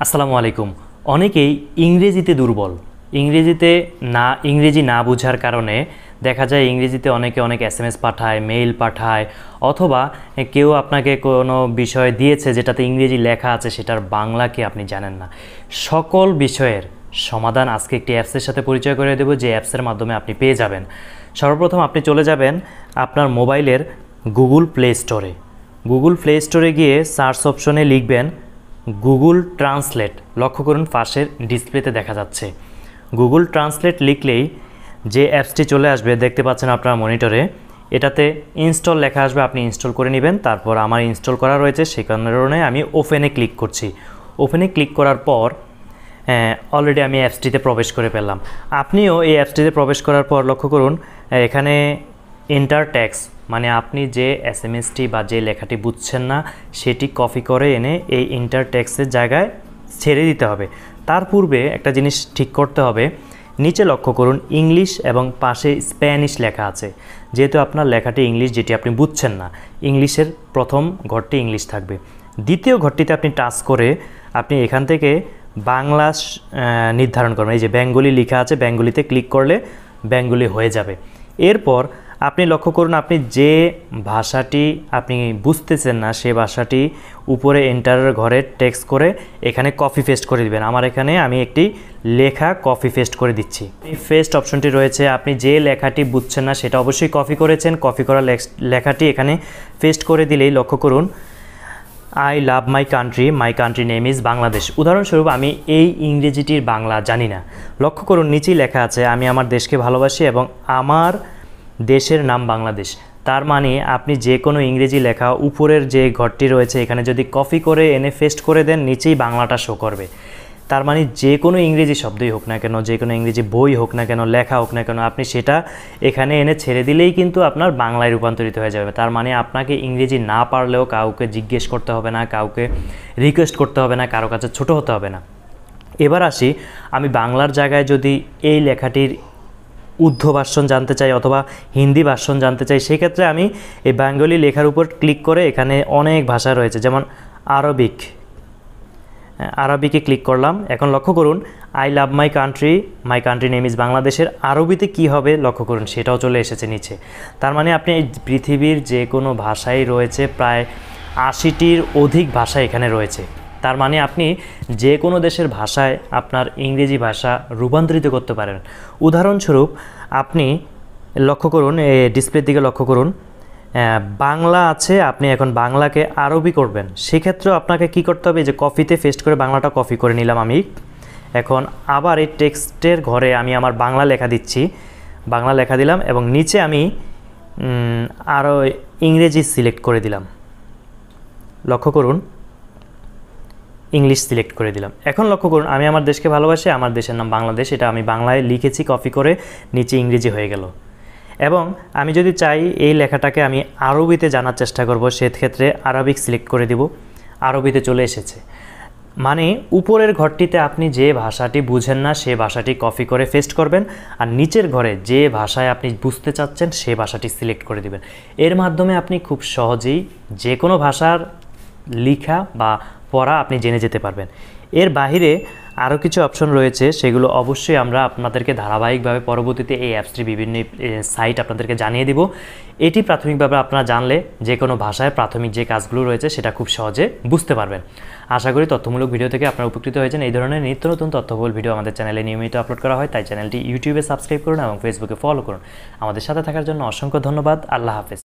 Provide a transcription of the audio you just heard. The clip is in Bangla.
আসসালামু আলাইকুম। অনেকেই ইংরেজিতে দুর্বল। ইংরেজি না বোঝার কারণে দেখা যায় ইংরেজিতে অনেকে অনেক এসএমএস পাঠায়, মেইল পাঠায়, অথবা কেউ আপনাকে কোনো বিষয় দিয়েছে যেটাতে ইংরেজি লেখা আছে সেটার বাংলা কি আপনি জানেন না। সকল বিষয়ের সমাধান আজকে একটি অ্যাপসের সাথে পরিচয় করে দেব, যে অ্যাপসের মাধ্যমে আপনি পেয়ে যাবেন। সর্বপ্রথম আপনি চলে যাবেন আপনার মোবাইলের গুগল প্লে স্টোরে। গুগল প্লে স্টোরে গিয়ে সার্চ অপশনে লিখবেন গুগল ট্রান্সলেট। লক্ষ্য করুন পাশের ডিসপ্লেতে দেখা যাচ্ছে গুগল ট্রান্সলেট লিখলেই যে অ্যাপসটি চলে আসবে, দেখতে পাচ্ছেন আপনার মনিটরে। এটাতে ইনস্টল লেখা আসবে, আপনি ইনস্টল করে নেবেন। তারপর আমার ইনস্টল করা রয়েছে, সেই কারণে আমি ওপেনে ক্লিক করছি। ওপেনে ক্লিক করার পর অলরেডি আমি অ্যাপসটিতে প্রবেশ করে পেলাম। আপনিও এই অ্যাপসটিতে প্রবেশ করার পর লক্ষ্য করুন এখানে এন্টার টেক্সট, মানে আপনি যে এসএমএসটি বা যে লেখাটি বুঝছেন না সেটি কপি করে এনে এই এন্টার টেক্সটের জায়গায় ছেড়ে দিতে হবে। তার পূর্বে একটা জিনিস ঠিক করতে হবে, নিচে লক্ষ্য করুন ইংলিশ এবং পাশে স্প্যানিশ লেখা আছে। যেহেতু আপনার লেখাটি ইংলিশ, যেটি আপনি বুঝছেন না, ইংলিশের প্রথম ঘরটি ইংলিশ থাকবে। দ্বিতীয় ঘরটিতে আপনি টাচ করে আপনি এখান থেকে বাংলা নির্ধারণ করবেন। এই যে বেঙ্গলি লেখা আছে, বেঙ্গলিতে ক্লিক করলে বেঙ্গলি হয়ে যাবে। এরপর আপনি লক্ষ্য করুন আপনি যে ভাষাটি আপনি বুঝতেছেন না সে ভাষাটি উপরে এন্টারের ঘরে টেক্সট করে এখানে কপি পেস্ট করে দিবেন। আমার এখানে আমি একটি লেখা কপি পেস্ট করে দিচ্ছি। এই পেস্ট অপশনটি রয়েছে, আপনি যে লেখাটি বুঝছেন না সেটা অবশ্যই কপি করেছেন। কপি করা লেখাটি এখানে পেস্ট করে দিলেই লক্ষ্য করুন I love my country name is Bangladesh. উদাহরণস্বরূপ আমি এই ইংরেজিটির বাংলা জানি না। লক্ষ্য করুন নিচেই লেখা আছে আমি আমার দেশকে ভালোবাসি এবং আমার দেশের নাম বাংলাদেশ। তার মানে আপনি যে কোনো ইংরেজি লেখা উপরের যে ঘরটি রয়েছে এখানে যদি কপি করে এনে পেস্ট করে দেন, নিচেই বাংলাটা শো করবে। তার মানে যে কোনো ইংরেজি শব্দই হোক না কেন, যে কোনো ইংরেজি বই হোক না কেন, লেখা হোক না কেন, আপনি সেটা এখানে এনে ছেড়ে দিলেই কিন্তু আপনার বাংলায় রূপান্তরিত হয়ে যাবে। তার মানে আপনাকে ইংরেজি না পারলেও কাউকে জিজ্ঞেস করতে হবে না, কাউকে রিকোয়েস্ট করতে হবে না, কারো কাছে ছোট হতে হবে না। এবার আসি, আমি বাংলার জায়গায় যদি এই লেখাটির উর্দু ভার্সন জানতে চাই অথবা হিন্দি ভার্সন জানতে চাই, সেক্ষেত্রে আমি এই বেঙ্গলি লেখার উপর ক্লিক করে এখানে অনেক ভাষা রয়েছে, যেমন আরবিকে ক্লিক করলাম। এখন লক্ষ্য করুন I love my country name is বাংলাদেশের আরবিতে কি হবে লক্ষ্য করুন, সেটাও চলে এসেছে নিচে। তার মানে আপনি পৃথিবীর যে কোনো ভাষাই রয়েছে, প্রায় 80টির অধিক ভাষা এখানে রয়েছে। তার মানে আপনি যে কোনো দেশের ভাষায় আপনার ইংরেজি ভাষা রূপান্তরিত করতে পারেন। উদাহরণস্বরূপ আপনি লক্ষ্য করুন ডিসপ্লের দিকে লক্ষ্য করুন, বাংলা আছে, আপনি এখন বাংলাকে আরবি করবেন। সেক্ষেত্রেও আপনাকে কি করতে হবে, যে কপিতে পেস্ট করে বাংলাটা কপি করে নিলাম আমি। এখন আবার এই টেক্সটের ঘরে আমি আমার বাংলা লেখা দিচ্ছি, বাংলা লেখা দিলাম এবং নিচে আমি আরও ইংরেজি সিলেক্ট করে দিলাম। লক্ষ্য করুন ইংলিশ সিলেক্ট করে দিলাম। এখন লক্ষ্য করুন আমি আমার দেশকে ভালোবাসি, আমার দেশের নাম বাংলাদেশ, এটা আমি বাংলায় লিখেছি কপি করে, নিচে ইংরেজি হয়ে গেল। এবং আমি যদি চাই এই লেখাটাকে আমি আরবিতে জানার চেষ্টা করব, সেক্ষেত্রে আরবিক সিলেক্ট করে দিব, আরবিতে চলে এসেছে। মানে উপরের ঘরটিতে আপনি যে ভাষাটি বুঝেন না সে ভাষাটি কপি করে পেস্ট করবেন, আর নিচের ঘরে যে ভাষায় আপনি বুঝতে চাচ্ছেন সে ভাষাটি সিলেক্ট করে দিবেন। এর মাধ্যমে আপনি খুব সহজেই যে কোনো ভাষার লেখা বা পড়া আপনি জেনে যেতে পারবেন। এর বাইরে আরও কিছু অপশন রয়েছে, সেগুলো অবশ্যই আমরা আপনাদেরকে ধারাবাহিকভাবে পরবর্তীতে এই অ্যাপসটির বিভিন্ন সাইট আপনাদেরকে জানিয়ে দিব। এটি প্রাথমিকভাবে আপনারা জানলে যে কোনো ভাষায় প্রাথমিক যে কাজগুলো রয়েছে সেটা খুব সহজে বুঝতে পারবেন। আশা করি তথ্যমূলক ভিডিও থেকে আপনারা উপকৃত হয়েছেন। এই ধরনের নিত্য নতুন তথ্যবহুল ভিডিও আমাদের চ্যানেলে নিয়মিত আপলোড করা হয়, তাই চ্যানেলটি ইউটিউবে সাবস্ক্রাইব করুন এবং ফেসবুকে ফলো করুন। আমাদের সাথে থাকার জন্য অসংখ্য ধন্যবাদ। আল্লাহ হাফেজ।